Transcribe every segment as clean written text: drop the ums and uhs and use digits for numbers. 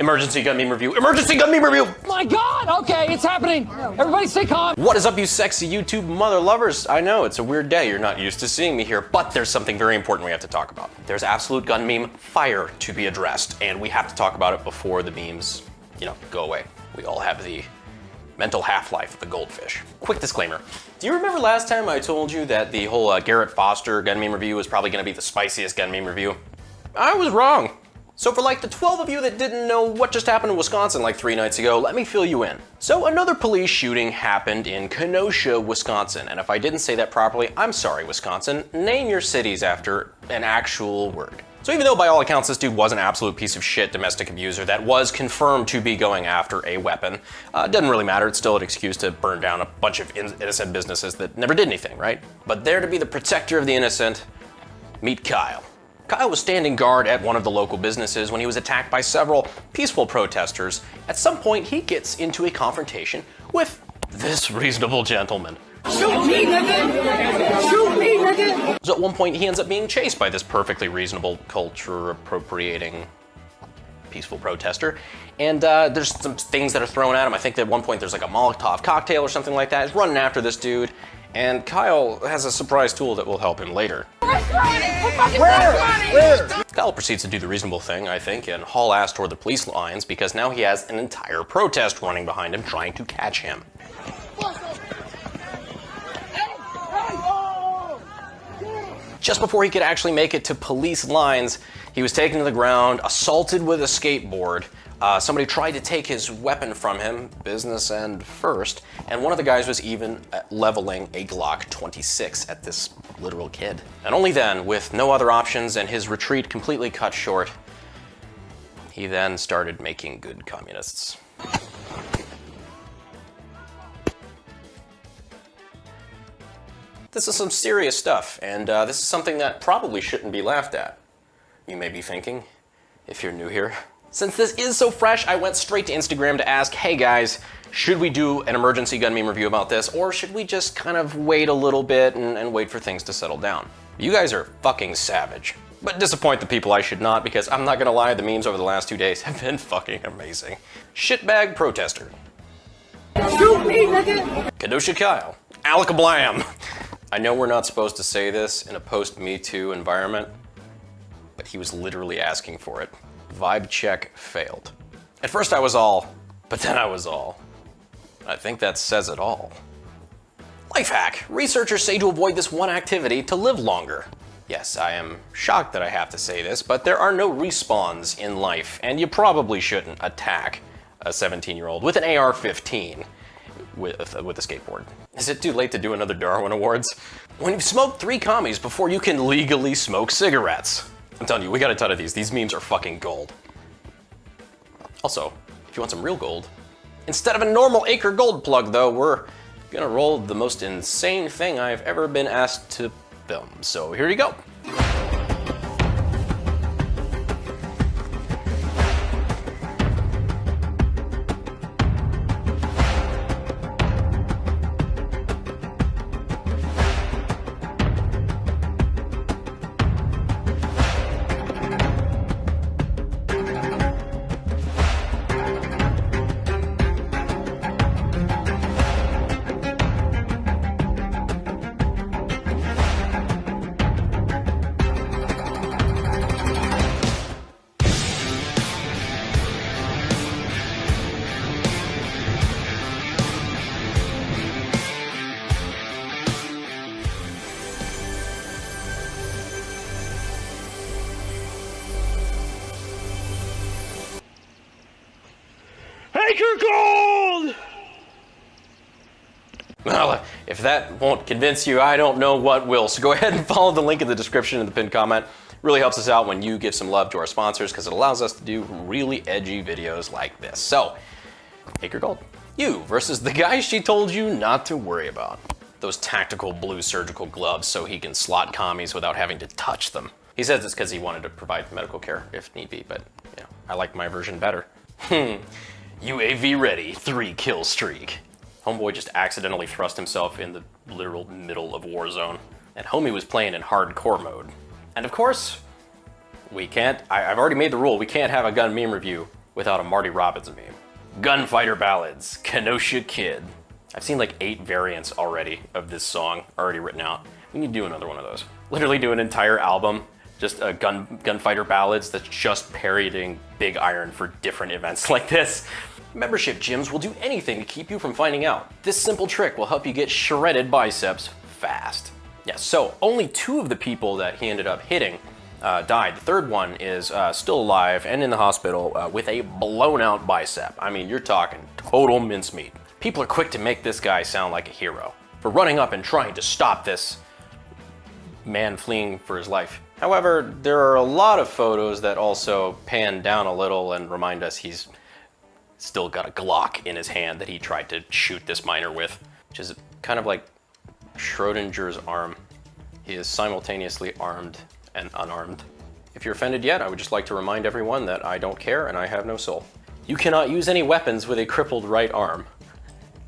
Emergency gun meme review. Emergency gun meme review! My God! Okay, it's happening. Everybody stay calm. What is up, you sexy YouTube mother lovers? I know, it's a weird day. You're not used to seeing me here, but there's something very important we have to talk about. There's absolute gun meme fire to be addressed, and we have to talk about it before the memes, go away. We all have the mental half-life of the goldfish. Quick disclaimer. Do you remember last time I told you that the whole Garrett Foster gun meme review was probably gonna be the spiciest gun meme review? I was wrong. So for like the 12 of you that didn't know what just happened in Wisconsin like 3 nights ago, let me fill you in. So another police shooting happened in Kenosha, Wisconsin. And if I didn't say that properly, I'm sorry, Wisconsin. Name your cities after an actual word. So even though by all accounts this dude was an absolute piece of shit domestic abuser that was confirmed to be going after a weapon, it doesn't really matter. It's still an excuse to burn down a bunch of innocent businesses that never did anything, right? But there to be the protector of the innocent, meet Kyle. Kyle was standing guard at one of the local businesses when he was attacked by several peaceful protesters. At some point, he gets into a confrontation with this reasonable gentleman. Shoot me, nigga! Shoot me, nigga! So at one point, he ends up being chased by this perfectly reasonable, culture-appropriating, peaceful protester. And there's some things that are thrown at him. I think that at one point there's like a Molotov cocktail or something like that. He's running after this dude. And Kyle has a surprise tool that will help him later. Where? Kyle proceeds to do the reasonable thing, I think, and haul ass toward the police lines because now he has an entire protest running behind him trying to catch him. Just before he could actually make it to police lines, he was taken to the ground, assaulted with a skateboard. Somebody tried to take his weapon from him, business end first, and one of the guys was even leveling a Glock 26 at this literal kid. And only then, with no other options and his retreat completely cut short, he then started making good communists. This is some serious stuff, and this is something that probably shouldn't be laughed at. You may be thinking, if you're new here. Since this is so fresh, I went straight to Instagram to ask, hey guys, should we do an emergency gun meme review about this, or should we just kind of wait a little bit and wait for things to settle down? You guys are fucking savage. But disappoint the people I should not, because I'm not gonna lie, the memes over the last 2 days have been fucking amazing. Shitbag protester. Shoot me, nigga! Kenosha Kyle. Alakablam! I know we're not supposed to say this in a post-Me Too environment, but he was literally asking for it. Vibe check failed. At first I was all, but then I was all. I think that says it all. Life hack. Researchers say to avoid this one activity to live longer. Yes, I am shocked that I have to say this, but there are no respawns in life, and you probably shouldn't attack a 17-year-old with an AR-15 with a skateboard. Is it too late to do another Darwin Awards? When you've smoked 3 commies before you can legally smoke cigarettes. I'm telling you, we got a ton of these. These memes are fucking gold. Also, if you want some real gold, instead of a normal Acre Gold plug though, we're gonna roll the most insane thing I've ever been asked to film. So here you go. Acre Gold! Well, if that won't convince you, I don't know what will. So go ahead and follow the link in the description in the pinned comment. Really helps us out when you give some love to our sponsors because it allows us to do really edgy videos like this. So, Acre Gold. You versus the guy she told you not to worry about. Those tactical blue surgical gloves so he can slot commies without having to touch them. He says it's because he wanted to provide medical care if need be, but I like my version better. UAV ready, 3 kill streak. Homeboy just accidentally thrust himself in the literal middle of Warzone. And homie was playing in hardcore mode. And of course, we can't, I've already made the rule, we can't have a gun meme review without a Marty Robbins meme. Gunfighter Ballads, Kenosha Kid. I've seen like 8 variants already of this song already written out. We need to do another one of those. Literally do an entire album, just a gunfighter ballads that's just parodying Big Iron for different events like this. Membership gyms will do anything to keep you from finding out. This simple trick will help you get shredded biceps fast. Yeah, so only 2 of the people that he ended up hitting died. The third one is still alive and in the hospital with a blown out bicep. I mean, you're talking total mincemeat. People are quick to make this guy sound like a hero for running up and trying to stop this man fleeing for his life. However, there are a lot of photos that also pan down a little and remind us he's still got a Glock in his hand that he tried to shoot this miner with, which is kind of like Schrodinger's arm. He is simultaneously armed and unarmed. If you're offended yet, I would just like to remind everyone that I don't care and I have no soul. You cannot use any weapons with a crippled right arm.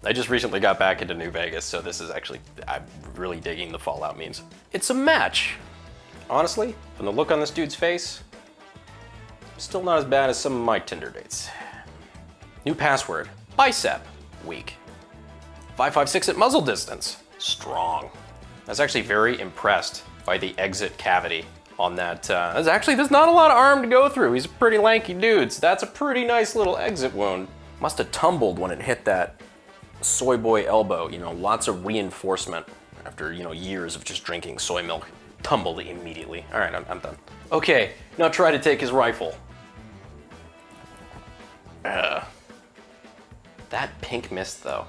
I just recently got back into New Vegas, so this is actually, I'm really digging the Fallout memes. It's a match. Honestly, from the look on this dude's face, still not as bad as some of my Tinder dates. New password, bicep, weak. 5.56 at muzzle distance, strong. I was actually very impressed by the exit cavity on that. There's not a lot of arm to go through. He's a pretty lanky dude, so that's a pretty nice little exit wound. Must have tumbled when it hit that soy boy elbow, you know, lots of reinforcement after, you know, years of just drinking soy milk. Tumbled immediately. All right, I'm done. Okay, now try to take his rifle. That pink mist though.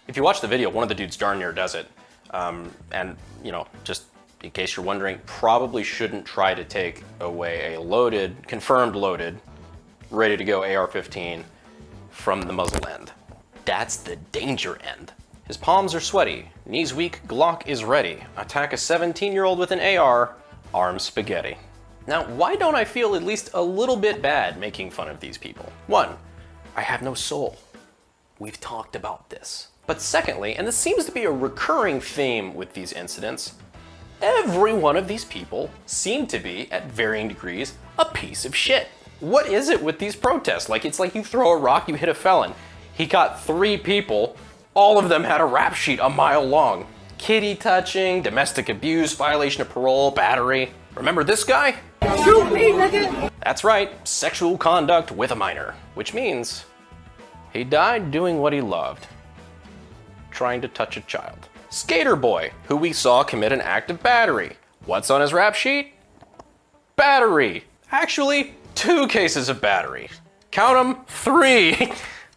If you watch the video, one of the dudes darn near does it. And, you know, just in case you're wondering, probably shouldn't try to take away a loaded, confirmed loaded, ready to go AR-15 from the muzzle end. That's the danger end. His palms are sweaty, knees weak, Glock is ready. Attack a 17-year-old with an AR, arm spaghetti. Now, why don't I feel at least a little bit bad making fun of these people? 1, I have no soul. We've talked about this. But secondly, and this seems to be a recurring theme with these incidents, every one of these people seem to be, at varying degrees, a piece of shit. What is it with these protests? Like, it's like you throw a rock, you hit a felon. He got 3 people, all of them had a rap sheet a mile long. Kitty touching, domestic abuse, violation of parole, battery. Remember this guy? Shoot me, nigga! That's right, sexual conduct with a minor, which means he died doing what he loved, trying to touch a child. Skater Boy, who we saw commit an act of battery. What's on his rap sheet? Battery. Actually, 2 cases of battery. Count them, 3.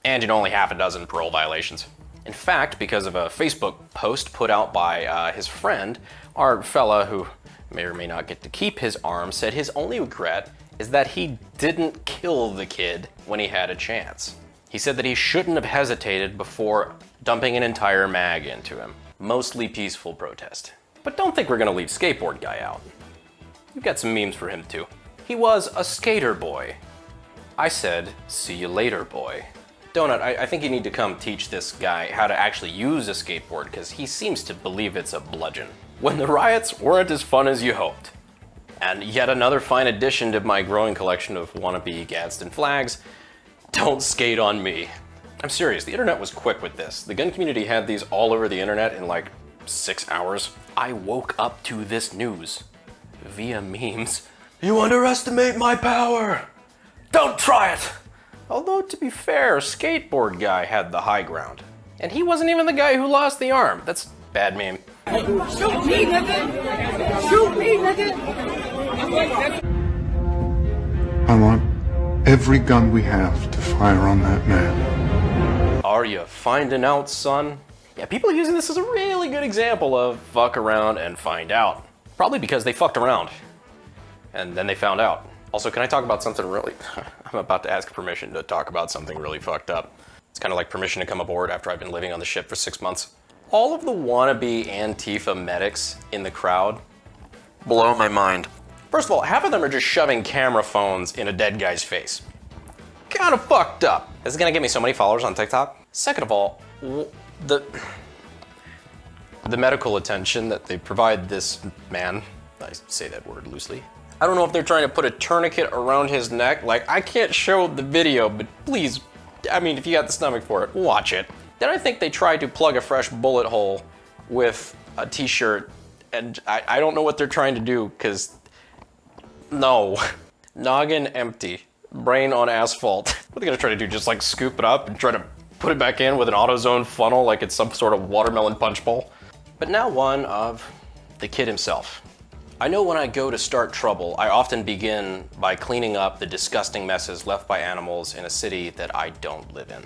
And, you know, only half a dozen parole violations. In fact, because of a Facebook post put out by his friend, our fella who may or may not get to keep his arm said his only regret is that he didn't kill the kid when he had a chance. He said that he shouldn't have hesitated before dumping an entire mag into him. Mostly peaceful protest. But don't think we're gonna leave Skateboard Guy out. We've got some memes for him too. He was a skater boy. I said, see you later, boy. Donut, I think you need to come teach this guy how to actually use a skateboard because he seems to believe it's a bludgeon. When the riots weren't as fun as you hoped. And yet another fine addition to my growing collection of wannabe Gadsden flags, don't skate on me. I'm serious, the internet was quick with this. The gun community had these all over the internet in like 6 hours. I woke up to this news via memes. You underestimate my power! Don't try it! Although, to be fair, Skateboard Guy had the high ground. And he wasn't even the guy who lost the arm. That's bad meme. Shoot me, nigga! Shoot me, nigga! I want every gun we have to fire on that man. Are you finding out, son? Yeah, people are using this as a really good example of fuck around and find out. Probably because they fucked around. And then they found out. Also, can I talk about something really... I'm about to ask permission to talk about something really fucked up. It's kind of like permission to come aboard after I've been living on the ship for 6 months. All of the wannabe Antifa medics in the crowd blow my mind. First of all, half of them are just shoving camera phones in a dead guy's face. Kind of fucked up. This is gonna get me so many followers on TikTok. Second of all, the medical attention that they provide this man, I say that word loosely, I don't know if they're trying to put a tourniquet around his neck. Like, I can't show the video, but please, I mean, if you got the stomach for it, watch it. Then I think they tried to plug a fresh bullet hole with a t-shirt, and I don't know what they're trying to do, because no. Noggin empty, brain on asphalt. What are they gonna try to do, just like scoop it up and try to put it back in with an AutoZone funnel like it's some sort of watermelon punch bowl? But now one of the kid himself. I know when I go to start trouble, I often begin by cleaning up the disgusting messes left by animals in a city that I don't live in.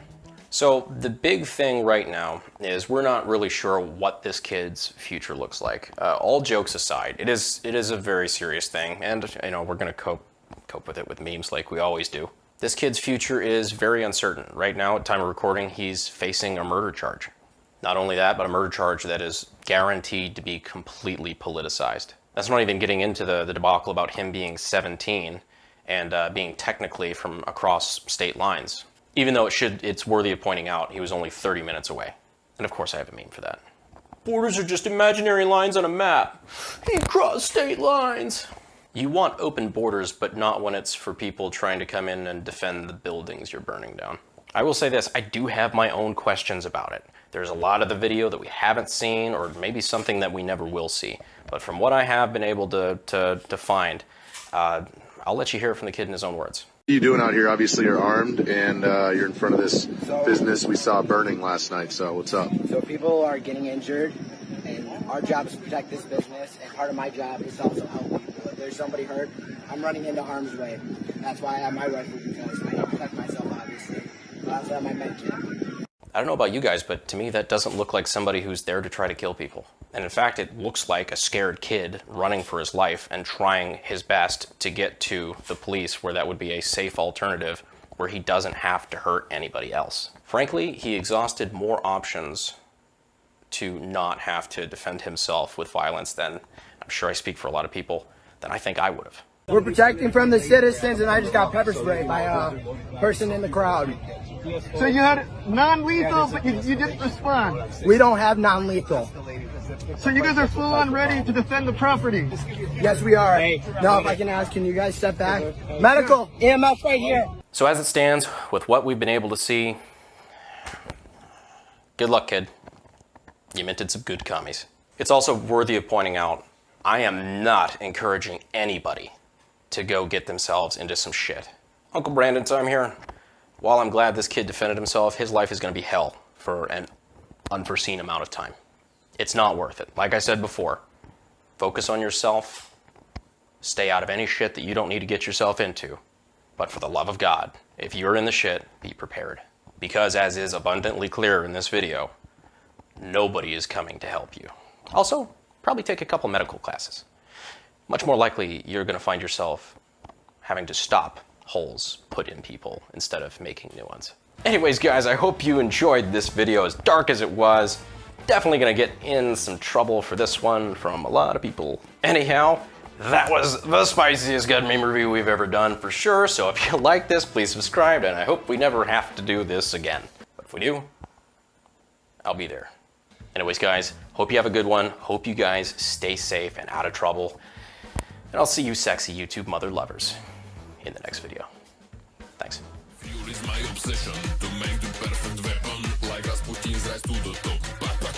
So the big thing right now is we're not really sure what this kid's future looks like. All jokes aside, it is a very serious thing, and you know, we're gonna cope with it with memes like we always do. This kid's future is very uncertain. Right now, at time of recording, he's facing a murder charge. Not only that, but a murder charge that is guaranteed to be completely politicized. That's not even getting into the debacle about him being 17 and being technically from across state lines. Even though it's worthy of pointing out, he was only 30 minutes away. And of course I have a meme for that. Borders are just imaginary lines on a map. He crossed state lines. You want open borders, but not when it's for people trying to come in and defend the buildings you're burning down. I will say this, I do have my own questions about it. There's a lot of the video that we haven't seen, or maybe something that we never will see. But from what I have been able to find, I'll let you hear it from the kid in his own words. What are you doing out here? Obviously you're armed and you're in front of this business we saw burning last night, so what's up? So people are getting injured, and our job is to protect this business, and part of my job is to also help people. If there's somebody hurt, I'm running into harm's way. That's why I have my rifle, because I need to protect myself, obviously. I also have my med kit. I don't know about you guys, but to me that doesn't look like somebody who's there to try to kill people. And in fact, it looks like a scared kid running for his life and trying his best to get to the police where that would be a safe alternative where he doesn't have to hurt anybody else. Frankly, he exhausted more options to not have to defend himself with violence than, I'm sure I speak for a lot of people, than I think I would have. We're protecting from the citizens, and I just got pepper sprayed by a person in the crowd. So you had non-lethal, but you didn't respond. We don't have non-lethal. So you guys are full on ready to defend the property? Yes, we are. Now, if I can ask, can you guys step back? Medical, EMF right here. So as it stands, with what we've been able to see, good luck, kid. You minted some good commies. It's also worthy of pointing out, I am not encouraging anybody to go get themselves into some shit. Uncle Brandon time here. While I'm glad this kid defended himself, his life is going to be hell for an unforeseen amount of time. It's not worth it. Like I said before, focus on yourself, stay out of any shit that you don't need to get yourself into. But for the love of God, if you're in the shit, be prepared. Because as is abundantly clear in this video, nobody is coming to help you. Also, probably take a couple medical classes. Much more likely, you're going to find yourself having to stop holes put in people instead of making new ones. Anyways, guys, I hope you enjoyed this video, as dark as it was. Definitely gonna get in some trouble for this one from a lot of people. Anyhow, that was the spiciest gun meme review we've ever done for sure. So if you like this, please subscribe, and I hope we never have to do this again. But if we do, I'll be there. Anyways, guys, hope you have a good one. Hope you guys stay safe and out of trouble. And I'll see you sexy YouTube mother lovers in the next video. Thanks. Fuel is my obsession to make the perfect weapon, like Rasputin's rise to the top. But